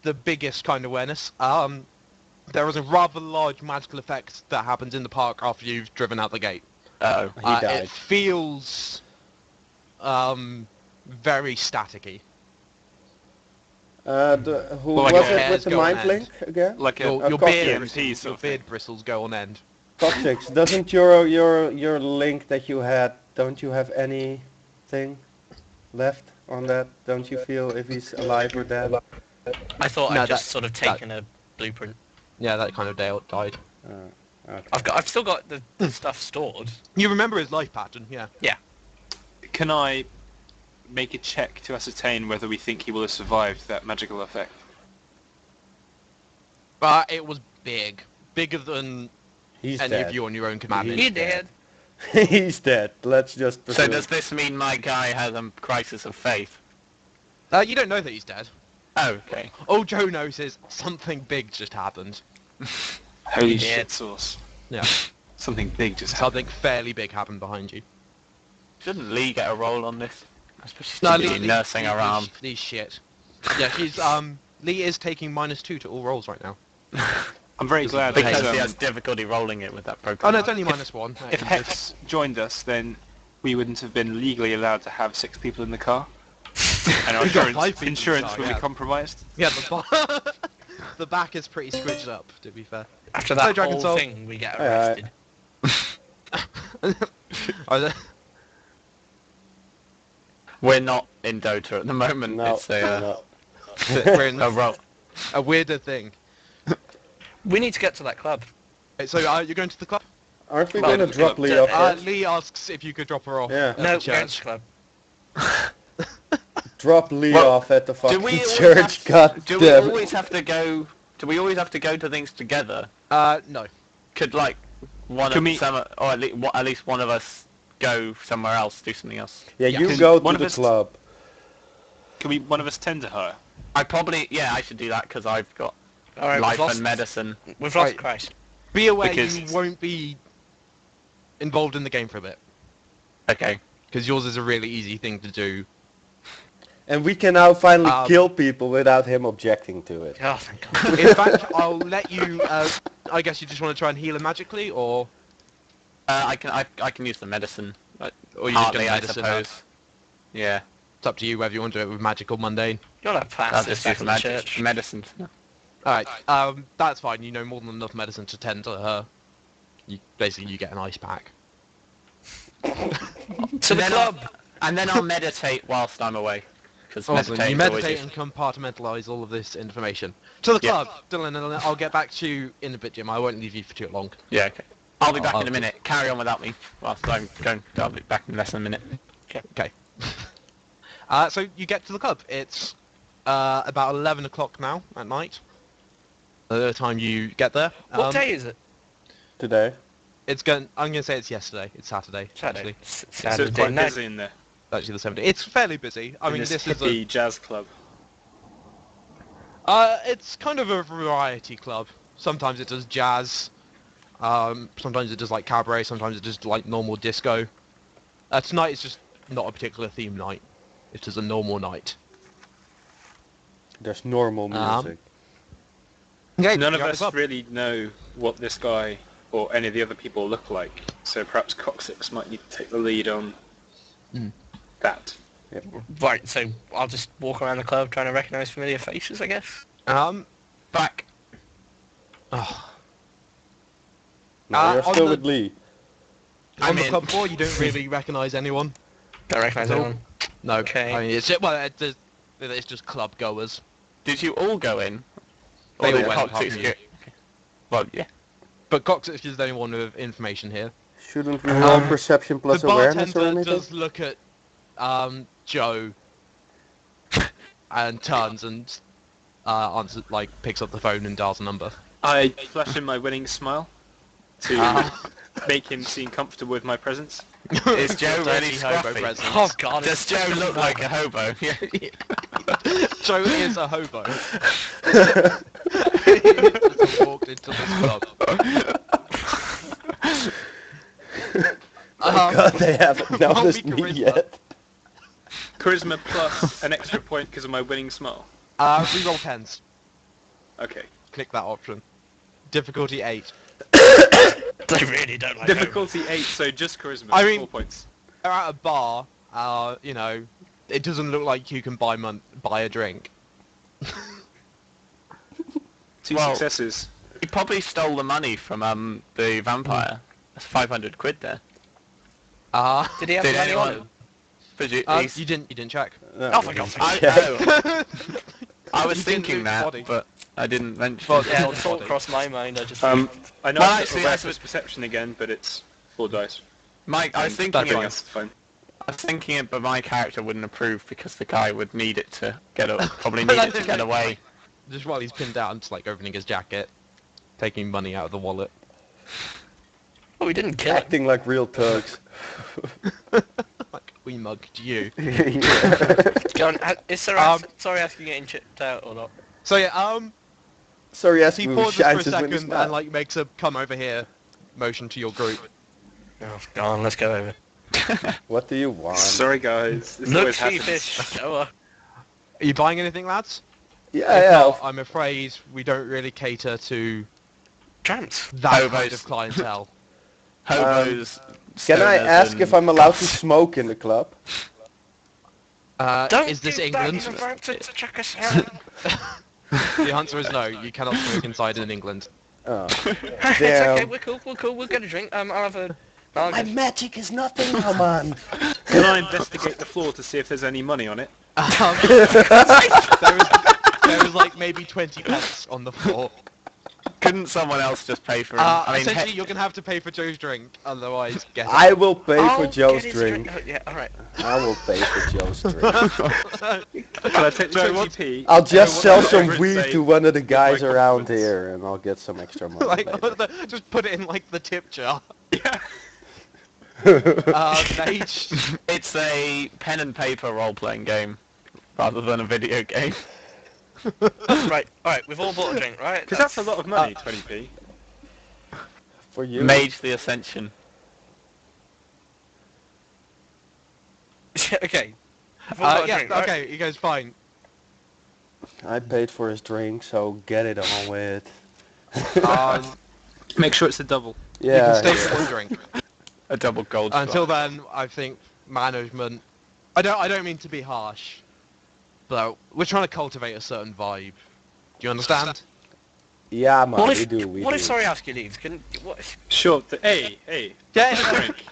[SPEAKER 2] the biggest kind of awareness. There is a rather large magical effect that happens in the park after you've driven out the gate.
[SPEAKER 5] Oh.
[SPEAKER 4] He died.
[SPEAKER 2] It feels very staticky.
[SPEAKER 4] Who
[SPEAKER 3] Well, like
[SPEAKER 4] was
[SPEAKER 3] a
[SPEAKER 4] it with the
[SPEAKER 2] hair's
[SPEAKER 4] mind
[SPEAKER 2] going
[SPEAKER 4] link again?
[SPEAKER 3] like a
[SPEAKER 2] Your
[SPEAKER 4] Coccyx.
[SPEAKER 2] beard,
[SPEAKER 3] EMP
[SPEAKER 2] your
[SPEAKER 3] sort of
[SPEAKER 2] beard
[SPEAKER 3] thing.
[SPEAKER 2] bristles go on end.
[SPEAKER 4] Coccyx, doesn't your link that you had, don't you have anything left on that? Don't you feel if he's alive or dead?
[SPEAKER 1] I thought
[SPEAKER 2] No,
[SPEAKER 1] I'd just
[SPEAKER 2] that-
[SPEAKER 1] sort of taken a blueprint.
[SPEAKER 2] Yeah, that kind of died.
[SPEAKER 4] Okay.
[SPEAKER 1] I've still got the stuff stored.
[SPEAKER 2] You remember his life pattern, yeah.
[SPEAKER 3] Can I make a check to ascertain whether we think he will have survived that magical effect?
[SPEAKER 2] But it was big. Bigger than
[SPEAKER 4] He's
[SPEAKER 2] any
[SPEAKER 4] dead.
[SPEAKER 2] of you on your own command.
[SPEAKER 4] He's
[SPEAKER 1] He
[SPEAKER 4] dead.
[SPEAKER 1] did.
[SPEAKER 4] He's dead. Let's just
[SPEAKER 5] So
[SPEAKER 4] presume.
[SPEAKER 5] does this mean my guy has a crisis of faith?
[SPEAKER 2] You don't know that he's dead.
[SPEAKER 5] Oh, okay.
[SPEAKER 2] All Joe knows is something big just happened.
[SPEAKER 3] Holy
[SPEAKER 1] Yeah.
[SPEAKER 3] shit sauce.
[SPEAKER 2] Yeah.
[SPEAKER 3] Something big just happened.
[SPEAKER 2] Something fairly big happened behind you.
[SPEAKER 5] Shouldn't Lee get a roll on this? I suppose she's
[SPEAKER 2] No,
[SPEAKER 5] too busy nursing her arm.
[SPEAKER 2] Lee's shit. Yeah, she's Lee is taking -2 to all rolls right now.
[SPEAKER 3] I'm very glad
[SPEAKER 5] Because
[SPEAKER 3] that
[SPEAKER 5] he has difficulty rolling it with that program.
[SPEAKER 2] Oh no, it's only -1.
[SPEAKER 3] if Hex joined us, then we wouldn't have been legally allowed to have 6 people in the car. And our
[SPEAKER 2] We've got 5 people in the
[SPEAKER 3] insurance
[SPEAKER 2] car,
[SPEAKER 3] would be
[SPEAKER 2] yeah.
[SPEAKER 3] compromised.
[SPEAKER 2] Yeah, the back is pretty squidged up, to be fair.
[SPEAKER 1] After
[SPEAKER 2] Hello,
[SPEAKER 1] that
[SPEAKER 2] Dragon
[SPEAKER 1] whole
[SPEAKER 2] Soul.
[SPEAKER 1] thing, we get
[SPEAKER 4] Alright.
[SPEAKER 1] arrested.
[SPEAKER 5] We're not in Dota at the moment.
[SPEAKER 4] No,
[SPEAKER 5] It's a,
[SPEAKER 4] no.
[SPEAKER 2] We're in
[SPEAKER 5] a roll.
[SPEAKER 2] a weirder thing.
[SPEAKER 1] We need to get to that club.
[SPEAKER 2] So you're going to the club?
[SPEAKER 4] Aren't we
[SPEAKER 1] Well,
[SPEAKER 4] gonna drop Lee off first?
[SPEAKER 2] Lee asks if you could drop her off.
[SPEAKER 4] Yeah.
[SPEAKER 2] at the
[SPEAKER 1] No, we're going to
[SPEAKER 2] church.
[SPEAKER 1] the club.
[SPEAKER 4] Drop Lee
[SPEAKER 5] Well,
[SPEAKER 4] off at the
[SPEAKER 5] Do
[SPEAKER 4] fucking
[SPEAKER 5] we always
[SPEAKER 4] church, god
[SPEAKER 5] do we
[SPEAKER 4] damn it.
[SPEAKER 5] always have to go? Do we always have to go to things together?
[SPEAKER 2] No.
[SPEAKER 5] Could like one
[SPEAKER 3] Can
[SPEAKER 5] of
[SPEAKER 3] we-
[SPEAKER 5] some, or at least one of us go somewhere else, do something else?
[SPEAKER 4] Yeah,
[SPEAKER 2] Yeah.
[SPEAKER 4] you
[SPEAKER 3] Can
[SPEAKER 4] go
[SPEAKER 3] one
[SPEAKER 4] to
[SPEAKER 3] of
[SPEAKER 4] the
[SPEAKER 3] us-
[SPEAKER 4] club.
[SPEAKER 3] Can we, one of us tend to her?
[SPEAKER 5] I should do that because I've got
[SPEAKER 1] Alright,
[SPEAKER 5] life and medicine.
[SPEAKER 1] We've lost
[SPEAKER 2] Right.
[SPEAKER 1] Christ.
[SPEAKER 2] Be aware
[SPEAKER 3] Because-
[SPEAKER 2] you won't be involved in the game for a bit.
[SPEAKER 5] Okay.
[SPEAKER 2] Because yours is a really easy thing to do.
[SPEAKER 4] And we can now finally
[SPEAKER 2] Um,
[SPEAKER 4] kill people without him objecting to it.
[SPEAKER 1] Oh, thank God.
[SPEAKER 2] In fact, I'll let you... I guess you just want to try and heal him magically, or...
[SPEAKER 5] I can use the medicine.
[SPEAKER 2] Or you just
[SPEAKER 5] Partly,
[SPEAKER 2] get
[SPEAKER 5] I
[SPEAKER 2] medicine.
[SPEAKER 5] suppose. Yeah.
[SPEAKER 2] It's up to you whether you want to do it with magic or mundane.
[SPEAKER 1] You'll have
[SPEAKER 5] I'll
[SPEAKER 1] plans
[SPEAKER 5] just
[SPEAKER 1] back
[SPEAKER 5] use
[SPEAKER 1] in the
[SPEAKER 5] magic
[SPEAKER 1] church.
[SPEAKER 5] medicine.
[SPEAKER 2] Alright, that's fine. You know more than enough medicine to tend to her. Basically, you get an ice pack.
[SPEAKER 1] To the
[SPEAKER 5] Then
[SPEAKER 1] club!
[SPEAKER 5] And then I'll meditate whilst I'm away. Because
[SPEAKER 2] Awesome. You
[SPEAKER 5] meditating's always
[SPEAKER 2] meditate
[SPEAKER 5] useful.
[SPEAKER 2] and compartmentalize all of this information. To the
[SPEAKER 5] Yeah.
[SPEAKER 2] club! Dylan, I'll get back to you in a bit, Jim. I won't leave you for too long.
[SPEAKER 5] Yeah, okay. I'll be back
[SPEAKER 2] I'll
[SPEAKER 5] in a minute. Carry on without me whilst I'm going. I'll be back in less than a minute.
[SPEAKER 2] Okay. So you get to the club. It's about 11 o'clock now at night. The time you get there.
[SPEAKER 1] What day is it?
[SPEAKER 4] Today.
[SPEAKER 2] I'm going to say it's yesterday. It's Saturday.
[SPEAKER 1] Saturday.
[SPEAKER 2] Actually.
[SPEAKER 3] So it's
[SPEAKER 1] Saturday
[SPEAKER 3] quite
[SPEAKER 1] night.
[SPEAKER 3] busy in there.
[SPEAKER 2] Actually, the 17th. It's fairly busy. I
[SPEAKER 3] In
[SPEAKER 2] mean,
[SPEAKER 3] this
[SPEAKER 2] this is
[SPEAKER 3] hippie jazz club.
[SPEAKER 2] it's kind of a variety club. Sometimes it does jazz. Sometimes it does like cabaret. Sometimes it does like normal disco. Tonight is just not a particular theme night. It is a normal night.
[SPEAKER 4] There's normal music.
[SPEAKER 2] Okay,
[SPEAKER 3] None of
[SPEAKER 2] you're at the
[SPEAKER 3] us
[SPEAKER 2] club.
[SPEAKER 3] really know what this guy or any of the other people look like, so perhaps Coccyx might need to take the lead on that.
[SPEAKER 1] Right, so I'll just walk around the club trying to recognise familiar faces, I guess.
[SPEAKER 5] Back.
[SPEAKER 2] Oh.
[SPEAKER 4] No, you're
[SPEAKER 2] on
[SPEAKER 4] still
[SPEAKER 2] the-
[SPEAKER 4] with Lee.
[SPEAKER 2] On
[SPEAKER 5] I'm
[SPEAKER 2] the
[SPEAKER 5] in.
[SPEAKER 2] club floor, you don't really recognise anyone.
[SPEAKER 1] Don't recognise
[SPEAKER 2] Nope.
[SPEAKER 1] anyone.
[SPEAKER 2] No.
[SPEAKER 1] Okay.
[SPEAKER 2] I mean, it's just club goers.
[SPEAKER 5] Did you all go in?
[SPEAKER 2] They
[SPEAKER 5] Or
[SPEAKER 2] all
[SPEAKER 5] did
[SPEAKER 2] went apart
[SPEAKER 5] Coccyx
[SPEAKER 2] from
[SPEAKER 5] go?
[SPEAKER 2] you.
[SPEAKER 5] Okay. Well, yeah.
[SPEAKER 2] But Coccyx is the only one with information here.
[SPEAKER 4] Shouldn't we roll perception plus
[SPEAKER 2] the
[SPEAKER 4] awareness or
[SPEAKER 2] bartender
[SPEAKER 4] anything?
[SPEAKER 2] does look at Joe and turns and answers, like picks up the phone and dials a number.
[SPEAKER 3] I flash him my winning smile to make him seem comfortable with my presence.
[SPEAKER 5] Is Joe really
[SPEAKER 2] Dirty hobo
[SPEAKER 5] scruffy?
[SPEAKER 2] presence.
[SPEAKER 1] Oh god.
[SPEAKER 5] Does Joe look like a hobo? Yeah.
[SPEAKER 2] Joe is a hobo. He just walked into this club.
[SPEAKER 4] Oh god, they haven't
[SPEAKER 2] roll
[SPEAKER 4] noticed
[SPEAKER 2] me
[SPEAKER 4] me
[SPEAKER 2] charisma.
[SPEAKER 4] yet.
[SPEAKER 3] Charisma plus an extra point because of my winning smile.
[SPEAKER 2] Reroll 10s.
[SPEAKER 3] Okay.
[SPEAKER 2] Click that option. Difficulty 8.
[SPEAKER 1] They really don't like
[SPEAKER 3] Difficulty 8, so just charisma.
[SPEAKER 2] I mean-
[SPEAKER 3] 4 points.
[SPEAKER 2] They're at a bar. You know, it doesn't look like you can buy a drink.
[SPEAKER 3] 2
[SPEAKER 5] Well-
[SPEAKER 3] successes.
[SPEAKER 5] He probably stole the money from the vampire. That's 500 quid there.
[SPEAKER 1] Did he have
[SPEAKER 5] Did
[SPEAKER 1] money on
[SPEAKER 5] anyone-
[SPEAKER 1] him?
[SPEAKER 5] But
[SPEAKER 2] You didn't check.
[SPEAKER 4] No,
[SPEAKER 1] Oh, for God's sake.
[SPEAKER 5] I was
[SPEAKER 2] You didn't
[SPEAKER 5] thinking
[SPEAKER 2] lose the
[SPEAKER 5] that,
[SPEAKER 2] body.
[SPEAKER 5] but I didn't mention
[SPEAKER 2] Well,
[SPEAKER 5] it.
[SPEAKER 1] Yeah,
[SPEAKER 2] Not
[SPEAKER 1] the thought
[SPEAKER 2] body.
[SPEAKER 1] crossed my mind. I just.
[SPEAKER 3] I know
[SPEAKER 5] Well,
[SPEAKER 3] I
[SPEAKER 5] actually,
[SPEAKER 3] put
[SPEAKER 5] that's
[SPEAKER 3] reckless perception again, but it's 4 dice.
[SPEAKER 5] Mike, I was thinking
[SPEAKER 2] That's
[SPEAKER 3] Everything
[SPEAKER 2] fine.
[SPEAKER 3] else is fine.
[SPEAKER 5] I was thinking it, but my character wouldn't approve because the guy would need it to get probably need it to get away.
[SPEAKER 2] Just while he's pinned down, just like opening his jacket, taking money out of the wallet.
[SPEAKER 1] Oh, we didn't kill him.
[SPEAKER 4] acting like real thugs.
[SPEAKER 2] Like, we mugged you.
[SPEAKER 4] Yeah.
[SPEAKER 1] Go on, is Soriasku getting chipped out or not?
[SPEAKER 2] So yeah,
[SPEAKER 4] Sorry, yes,
[SPEAKER 2] he
[SPEAKER 4] he
[SPEAKER 2] pauses for a
[SPEAKER 4] shines his winning
[SPEAKER 2] second
[SPEAKER 4] smile.
[SPEAKER 2] and like makes a come over here motion to your group.
[SPEAKER 1] Oh, go on, let's go over.
[SPEAKER 4] What do you want?
[SPEAKER 3] Sorry guys, this
[SPEAKER 1] Look,
[SPEAKER 3] always happens.
[SPEAKER 1] fish. Go on.
[SPEAKER 2] Are you buying anything, lads?
[SPEAKER 4] Yeah,
[SPEAKER 2] If
[SPEAKER 4] yeah.
[SPEAKER 2] not, I'm afraid we don't really cater to
[SPEAKER 1] Tramps.
[SPEAKER 2] that kind
[SPEAKER 5] Hobos.
[SPEAKER 2] of clientele.
[SPEAKER 5] Hobos.
[SPEAKER 4] Can I
[SPEAKER 5] stoners,
[SPEAKER 4] ask
[SPEAKER 5] and
[SPEAKER 4] if I'm allowed to
[SPEAKER 5] goths.
[SPEAKER 4] smoke in the club?
[SPEAKER 1] Don't
[SPEAKER 2] Is this
[SPEAKER 1] do
[SPEAKER 2] England?
[SPEAKER 1] That, you're about to check us out.
[SPEAKER 2] The answer is no. You cannot smoke inside in England.
[SPEAKER 4] Oh,
[SPEAKER 1] It's
[SPEAKER 4] damn.
[SPEAKER 1] okay, we're cool, we'll get a drink. I'll have a... I'll
[SPEAKER 4] My
[SPEAKER 1] get...
[SPEAKER 4] magic is nothing, come on.
[SPEAKER 3] Can I investigate the floor to see if there's any money on it?
[SPEAKER 2] There was like maybe 20 pence on the floor.
[SPEAKER 5] Couldn't someone else just pay for him? I mean,
[SPEAKER 2] Essentially, you're gonna have to pay for Joe's drink, otherwise get it.
[SPEAKER 4] I will pay
[SPEAKER 1] I'll
[SPEAKER 4] for Joe's
[SPEAKER 1] get his
[SPEAKER 4] drink.
[SPEAKER 1] Oh, yeah, alright.
[SPEAKER 4] I will pay for Joe's drink.
[SPEAKER 3] Can I take the
[SPEAKER 2] Joe, what-
[SPEAKER 3] 20p?
[SPEAKER 4] I'll just
[SPEAKER 3] Joe,
[SPEAKER 4] sell
[SPEAKER 3] what
[SPEAKER 4] some
[SPEAKER 3] does
[SPEAKER 4] weed
[SPEAKER 3] say
[SPEAKER 4] to one of the guys
[SPEAKER 3] with my
[SPEAKER 4] around
[SPEAKER 3] compliments?
[SPEAKER 4] here, and I'll get some extra money
[SPEAKER 2] Like,
[SPEAKER 4] later.
[SPEAKER 2] just put it in like the tip jar.
[SPEAKER 3] Yeah.
[SPEAKER 2] Mage.
[SPEAKER 5] it's a pen and paper role-playing game rather than a video game.
[SPEAKER 1] Right, alright, we've all bought a drink, right?
[SPEAKER 3] Because that's a lot of money, 20p.
[SPEAKER 4] For you.
[SPEAKER 5] Mage the Ascension.
[SPEAKER 1] Okay. We've all got a
[SPEAKER 2] Yeah,
[SPEAKER 1] drink, right?
[SPEAKER 2] okay, he goes, fine.
[SPEAKER 4] I paid for his drink, so get it on with.
[SPEAKER 3] Make sure it's a double.
[SPEAKER 2] You
[SPEAKER 4] Yeah.
[SPEAKER 2] can stay
[SPEAKER 4] yeah.
[SPEAKER 2] for one drink.
[SPEAKER 5] A double gold
[SPEAKER 2] Until
[SPEAKER 5] star.
[SPEAKER 2] then, I think management... I don't mean to be harsh, but we're trying to cultivate a certain vibe. Do you understand?
[SPEAKER 4] Yeah, man,
[SPEAKER 1] What
[SPEAKER 4] we
[SPEAKER 1] if,
[SPEAKER 4] do, we
[SPEAKER 1] what
[SPEAKER 4] do.
[SPEAKER 1] if Soriasku leaves? What?
[SPEAKER 3] Sure. Hey.
[SPEAKER 2] Yeah,
[SPEAKER 3] Drink.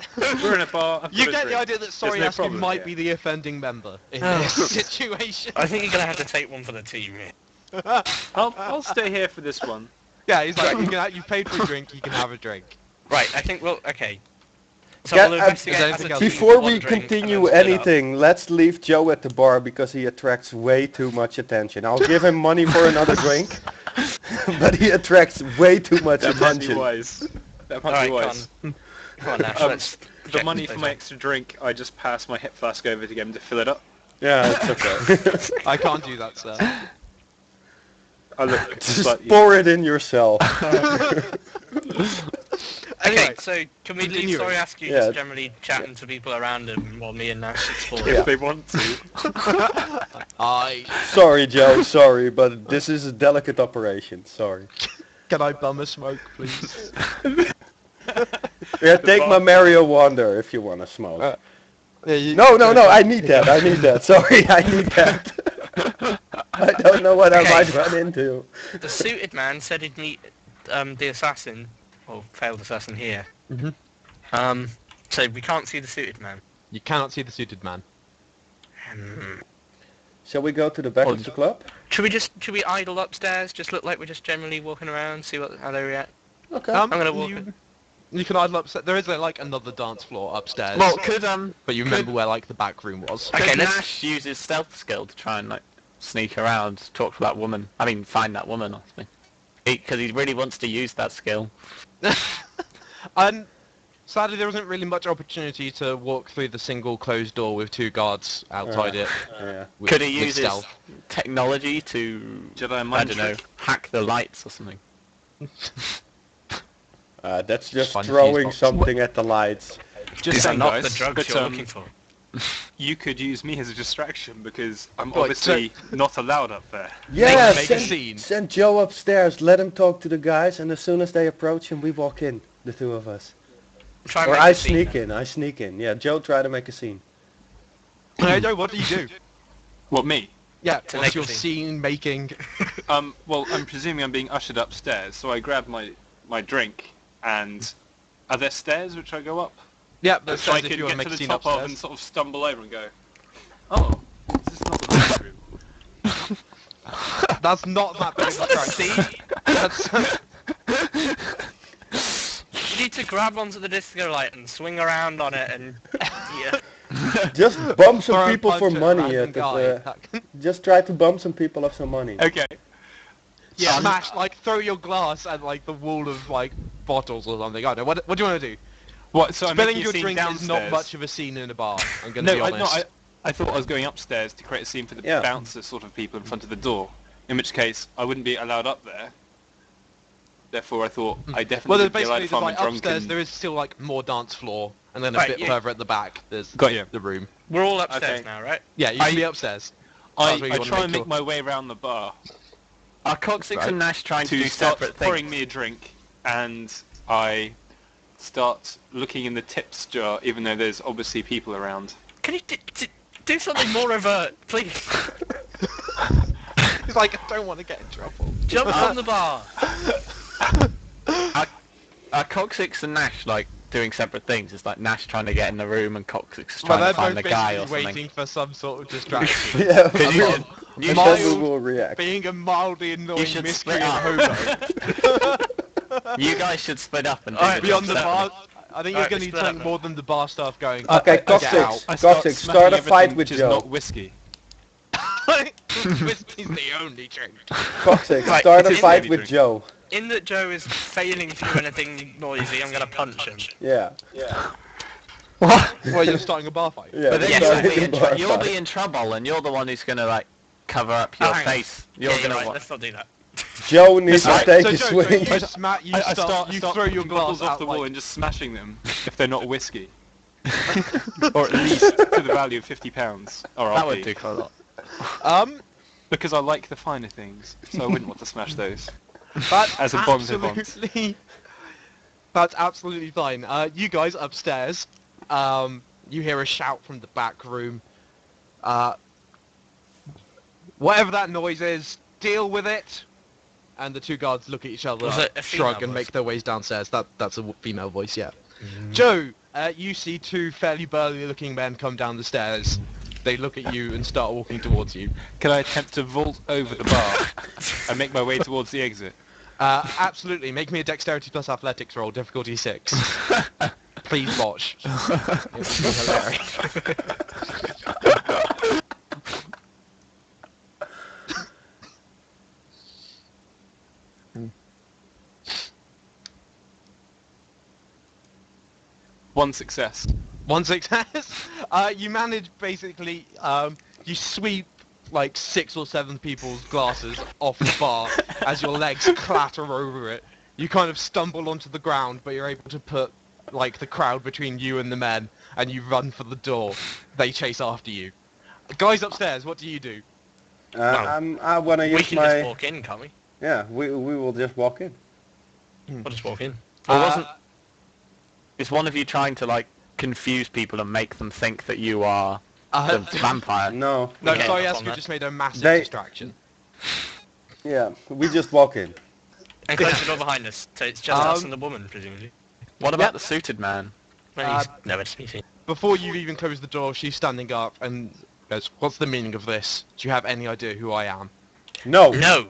[SPEAKER 3] We're in a bar. I've
[SPEAKER 2] you
[SPEAKER 3] got a
[SPEAKER 2] get the
[SPEAKER 3] drink.
[SPEAKER 2] idea that
[SPEAKER 3] There's no
[SPEAKER 2] Soriasku
[SPEAKER 3] problem
[SPEAKER 2] might
[SPEAKER 3] here.
[SPEAKER 2] be the offending member in
[SPEAKER 1] Oh.
[SPEAKER 2] this situation.
[SPEAKER 1] I think you're gonna have to take one for the team here.
[SPEAKER 3] I'll stay here for this one.
[SPEAKER 2] Yeah, he's like, you paid for a drink, you can have a drink.
[SPEAKER 1] Right, I think we'll... Okay. So
[SPEAKER 4] Get-
[SPEAKER 1] we'll
[SPEAKER 4] uh,
[SPEAKER 1] investigate
[SPEAKER 2] is there
[SPEAKER 1] as a
[SPEAKER 2] anything else?
[SPEAKER 1] team
[SPEAKER 4] Before
[SPEAKER 1] for one
[SPEAKER 4] we
[SPEAKER 1] drink and then
[SPEAKER 4] continue
[SPEAKER 1] split up.
[SPEAKER 4] anything, let's leave Joe at the bar because he attracts way too much attention. I'll give him money for another drink, but he attracts way too much
[SPEAKER 3] That might be
[SPEAKER 4] attention.
[SPEAKER 3] wise. That might
[SPEAKER 1] Alright,
[SPEAKER 3] be wise.
[SPEAKER 1] come on, Nash, let's...
[SPEAKER 3] The
[SPEAKER 1] check
[SPEAKER 3] money
[SPEAKER 1] this
[SPEAKER 3] for my
[SPEAKER 1] out.
[SPEAKER 3] extra drink, I just pass my hip flask over to get him to fill it up.
[SPEAKER 4] Yeah, it's okay.
[SPEAKER 2] I can't do that, sir.
[SPEAKER 3] I look
[SPEAKER 4] Just
[SPEAKER 3] slightly...
[SPEAKER 4] pour it in yourself.
[SPEAKER 1] Okay,
[SPEAKER 2] Anyway,
[SPEAKER 1] so can we leave
[SPEAKER 2] continuing.
[SPEAKER 1] Soriasku
[SPEAKER 4] Yeah.
[SPEAKER 1] just generally chatting to people around him while me and Nash explore?
[SPEAKER 3] If they want to.
[SPEAKER 4] Sorry, Joe, sorry, but this is a delicate operation. Sorry.
[SPEAKER 2] Can I bum a smoke, please?
[SPEAKER 4] Yeah, take my Mario Wonder if you want to smoke.
[SPEAKER 2] Yeah,
[SPEAKER 4] No, I need that. I need that. Sorry, I need that. I don't know what I
[SPEAKER 1] Okay.
[SPEAKER 4] might run into.
[SPEAKER 1] The suited man said he'd meet the assassin, or failed assassin here.
[SPEAKER 2] Mhm.
[SPEAKER 1] So we can't see the suited man.
[SPEAKER 2] You cannot see the suited man.
[SPEAKER 4] Shall we go to the back of the club?
[SPEAKER 1] Should we idle upstairs? Just look like we're just generally walking around, see how they react.
[SPEAKER 4] Okay.
[SPEAKER 1] I'm gonna walk.
[SPEAKER 2] You can idle upstairs. There is like another dance floor upstairs.
[SPEAKER 5] Well,
[SPEAKER 2] but you remember where like the back room was.
[SPEAKER 5] Okay,
[SPEAKER 1] let's-
[SPEAKER 5] Nash use his stealth skill to try and like sneak around, talk to that woman. I mean, find that woman or something. Because he really wants to use that skill.
[SPEAKER 2] And sadly, there wasn't really much opportunity to walk through the single closed door with 2 guards outside it.
[SPEAKER 4] Yeah.
[SPEAKER 5] Could he
[SPEAKER 2] with
[SPEAKER 5] use his
[SPEAKER 2] stealth.
[SPEAKER 5] technology to,
[SPEAKER 3] Jedi
[SPEAKER 5] I
[SPEAKER 3] mind
[SPEAKER 5] don't know,
[SPEAKER 3] trick.
[SPEAKER 5] hack the lights or something?
[SPEAKER 4] That's just
[SPEAKER 2] Fun to
[SPEAKER 4] throwing
[SPEAKER 2] use
[SPEAKER 4] something at the lights.
[SPEAKER 3] Just
[SPEAKER 1] These are
[SPEAKER 3] saying,
[SPEAKER 1] not
[SPEAKER 3] guys,
[SPEAKER 1] the drugs
[SPEAKER 3] but,
[SPEAKER 1] you're looking for.
[SPEAKER 3] you could use me as a distraction because I'm
[SPEAKER 2] Right,
[SPEAKER 3] obviously not allowed up there.
[SPEAKER 4] Yeah,
[SPEAKER 2] make a
[SPEAKER 4] send,
[SPEAKER 2] scene.
[SPEAKER 4] send Joe upstairs, let him talk to the guys, and as soon as they approach him, we walk in, the 2 of us.
[SPEAKER 1] Try and
[SPEAKER 4] Or
[SPEAKER 1] make
[SPEAKER 4] I
[SPEAKER 1] a scene
[SPEAKER 4] sneak
[SPEAKER 1] then.
[SPEAKER 4] in, I sneak in. Yeah, Joe, try to make a scene.
[SPEAKER 2] Hey, Joe, what do you do?
[SPEAKER 3] What, me?
[SPEAKER 2] Yeah,
[SPEAKER 1] To
[SPEAKER 2] what's
[SPEAKER 1] make a
[SPEAKER 2] your
[SPEAKER 1] scene.
[SPEAKER 2] scene making?
[SPEAKER 3] Well, I'm presuming I'm being ushered upstairs, so I grab my drink, and are there stairs which I go up?
[SPEAKER 2] Yeah, that
[SPEAKER 3] So I
[SPEAKER 2] says if
[SPEAKER 3] can
[SPEAKER 2] you want to
[SPEAKER 3] get
[SPEAKER 2] make
[SPEAKER 3] to
[SPEAKER 2] a
[SPEAKER 3] the
[SPEAKER 2] scene
[SPEAKER 3] top of and
[SPEAKER 2] upstairs.
[SPEAKER 3] sort of stumble over and go, oh, this is not the bathroom.
[SPEAKER 2] That's not that big of a distraction. That's,
[SPEAKER 1] You need to grab onto the disco light and swing around on it and... yeah.
[SPEAKER 4] Just bum
[SPEAKER 2] throw
[SPEAKER 4] some
[SPEAKER 2] a
[SPEAKER 4] people for
[SPEAKER 2] punch at a
[SPEAKER 4] money.
[SPEAKER 2] random guy.
[SPEAKER 4] Just try to bum some people of some money.
[SPEAKER 3] Okay.
[SPEAKER 2] Yeah, smash, like, throw your glass at, like, the wall of, like, bottles or something. I don't know. What do you want to do?
[SPEAKER 3] What, so I'm
[SPEAKER 2] Spilling
[SPEAKER 3] making a
[SPEAKER 2] your
[SPEAKER 3] scene
[SPEAKER 2] drink
[SPEAKER 3] downstairs?
[SPEAKER 2] is not much of a scene in a bar, I'm going to be
[SPEAKER 3] No,
[SPEAKER 2] honest.
[SPEAKER 3] I thought I was going upstairs to create a scene for the
[SPEAKER 4] Yeah.
[SPEAKER 3] bouncer sort of people in front of the door, in which case I wouldn't be allowed up there. Therefore I thought I
[SPEAKER 2] Well,
[SPEAKER 3] definitely
[SPEAKER 2] there's
[SPEAKER 3] would be allowed
[SPEAKER 2] basically,
[SPEAKER 3] if I'm
[SPEAKER 2] like,
[SPEAKER 3] drunk
[SPEAKER 2] upstairs
[SPEAKER 3] and...
[SPEAKER 2] there is still, like, more dance floor, and then a
[SPEAKER 1] Right,
[SPEAKER 2] bit
[SPEAKER 1] yeah.
[SPEAKER 2] further at the back, there's
[SPEAKER 3] Got you.
[SPEAKER 2] the room.
[SPEAKER 1] We're all upstairs
[SPEAKER 3] Okay.
[SPEAKER 1] now, right?
[SPEAKER 2] Yeah, you can be upstairs. That's what you
[SPEAKER 3] I
[SPEAKER 2] wanna
[SPEAKER 3] try and
[SPEAKER 2] make
[SPEAKER 3] make my way around the bar
[SPEAKER 5] Are Coccyx
[SPEAKER 2] Right.
[SPEAKER 5] and Nash trying to
[SPEAKER 3] to
[SPEAKER 5] do
[SPEAKER 3] start
[SPEAKER 5] separate
[SPEAKER 3] pouring
[SPEAKER 5] things?
[SPEAKER 3] me a drink, and I start looking in the tips jar, even though there's obviously people around.
[SPEAKER 1] Can you do something more overt, please?
[SPEAKER 2] He's like, I don't want to get in trouble.
[SPEAKER 1] Jump on the bar.
[SPEAKER 5] Are Coccyx and Nash like doing separate things? It's like Nash trying to get in the room and Coccyx is
[SPEAKER 2] Well,
[SPEAKER 5] trying
[SPEAKER 2] they're
[SPEAKER 5] to find
[SPEAKER 2] both
[SPEAKER 5] the guy or
[SPEAKER 2] basically
[SPEAKER 5] something.
[SPEAKER 2] waiting for some sort of distraction.
[SPEAKER 4] Yeah,
[SPEAKER 5] Could you,
[SPEAKER 2] Mild-
[SPEAKER 5] you
[SPEAKER 4] and
[SPEAKER 2] mild-
[SPEAKER 4] then we will react.
[SPEAKER 2] Being a mildly annoying
[SPEAKER 5] should
[SPEAKER 2] miscreant
[SPEAKER 5] split
[SPEAKER 2] hobo.
[SPEAKER 5] you guys should split up and do
[SPEAKER 1] Alright,
[SPEAKER 5] the
[SPEAKER 2] Beyond
[SPEAKER 5] job
[SPEAKER 2] the
[SPEAKER 5] separately.
[SPEAKER 2] bar, I think
[SPEAKER 1] Alright,
[SPEAKER 2] you're going to
[SPEAKER 1] we
[SPEAKER 2] need
[SPEAKER 1] split
[SPEAKER 2] something
[SPEAKER 1] up
[SPEAKER 2] more than the bar staff going.
[SPEAKER 4] Okay,
[SPEAKER 2] Get out.
[SPEAKER 4] Coccyx,
[SPEAKER 3] I start
[SPEAKER 4] Coccyx,
[SPEAKER 3] smacking
[SPEAKER 4] start a
[SPEAKER 3] everything
[SPEAKER 4] fight with
[SPEAKER 3] which is
[SPEAKER 4] Joe.
[SPEAKER 3] not whiskey.
[SPEAKER 2] Whiskey's the only drink.
[SPEAKER 4] Coccyx,
[SPEAKER 1] Right,
[SPEAKER 4] start
[SPEAKER 1] it
[SPEAKER 4] a
[SPEAKER 1] is
[SPEAKER 4] fight
[SPEAKER 3] maybe
[SPEAKER 4] with
[SPEAKER 3] drink.
[SPEAKER 4] Joe.
[SPEAKER 1] In that Joe is failing to do anything noisy, I'm gonna punch him.
[SPEAKER 4] Yeah.
[SPEAKER 2] Well, you're starting a bar fight.
[SPEAKER 4] Yeah,
[SPEAKER 5] But then
[SPEAKER 1] Yeah,
[SPEAKER 4] start
[SPEAKER 5] you'll, be
[SPEAKER 4] a
[SPEAKER 5] in
[SPEAKER 4] bar
[SPEAKER 5] you'll
[SPEAKER 4] fight.
[SPEAKER 5] be in trouble, and you're the one who's gonna like cover up your
[SPEAKER 1] hang on.
[SPEAKER 5] face. You're
[SPEAKER 1] Yeah,
[SPEAKER 5] gonna
[SPEAKER 1] right,
[SPEAKER 5] wa-
[SPEAKER 1] let's not do that.
[SPEAKER 4] Joe needs to
[SPEAKER 3] Alright,
[SPEAKER 4] take
[SPEAKER 2] so
[SPEAKER 4] a
[SPEAKER 2] Joe,
[SPEAKER 4] swing.
[SPEAKER 2] So you
[SPEAKER 3] I
[SPEAKER 2] start, you throw your
[SPEAKER 3] picking bottles
[SPEAKER 2] glass
[SPEAKER 3] off
[SPEAKER 2] out
[SPEAKER 3] the wall
[SPEAKER 2] like,
[SPEAKER 3] and just smashing them if they're not whiskey. Or at least to the value of £50 or
[SPEAKER 5] that would
[SPEAKER 3] RP.
[SPEAKER 5] do quite a lot.
[SPEAKER 3] Because I like the finer things, so I wouldn't want to smash those.
[SPEAKER 2] That's
[SPEAKER 3] As a bond of bonds.
[SPEAKER 2] absolutely. That's absolutely fine. You guys upstairs, you hear a shout from the back room. Whatever that noise is, deal with it. And the 2 guards look at each other,
[SPEAKER 1] Was it a female
[SPEAKER 2] shrug, and
[SPEAKER 1] voice?
[SPEAKER 2] make their ways downstairs. That's a female voice, yeah. Joe, you see 2 fairly burly-looking men come down the stairs. They look at you and start walking towards you.
[SPEAKER 3] Can I attempt to vault over the bar and make my way towards the exit?
[SPEAKER 2] Absolutely. Make me a dexterity plus athletics roll, difficulty 6. Please watch. It's hilarious.
[SPEAKER 3] One success.
[SPEAKER 2] One success. You manage basically. You sweep like 6 or 7 people's glasses off the bar as your legs clatter over it. You kind of stumble onto the ground, but you're able to put like the crowd between you and the men, and you run for the door. They chase after you. Guys upstairs, what do you do?
[SPEAKER 4] I want to
[SPEAKER 1] We
[SPEAKER 4] use
[SPEAKER 1] can just
[SPEAKER 4] my...
[SPEAKER 1] walk in, can't we?
[SPEAKER 4] Yeah, we will just walk in.
[SPEAKER 1] We'll just walk in.
[SPEAKER 5] Or wasn't? Is one of you trying to like confuse people and make them think that you are the vampire?
[SPEAKER 4] No.
[SPEAKER 2] No,
[SPEAKER 1] Yeah,
[SPEAKER 2] sorry,
[SPEAKER 1] up on
[SPEAKER 2] Asku
[SPEAKER 1] that.
[SPEAKER 2] just made a massive
[SPEAKER 4] They-
[SPEAKER 2] distraction.
[SPEAKER 4] Yeah, we just walk in.
[SPEAKER 1] And close the door behind us, so it's just us
[SPEAKER 2] Um,
[SPEAKER 1] and the woman, presumably.
[SPEAKER 5] What about the suited man?
[SPEAKER 1] Well, he's nowhere to be seen.
[SPEAKER 2] before you even close the door, she's standing up and goes, "What's the meaning of this? Do you have any idea who I am?"
[SPEAKER 4] No.
[SPEAKER 1] No.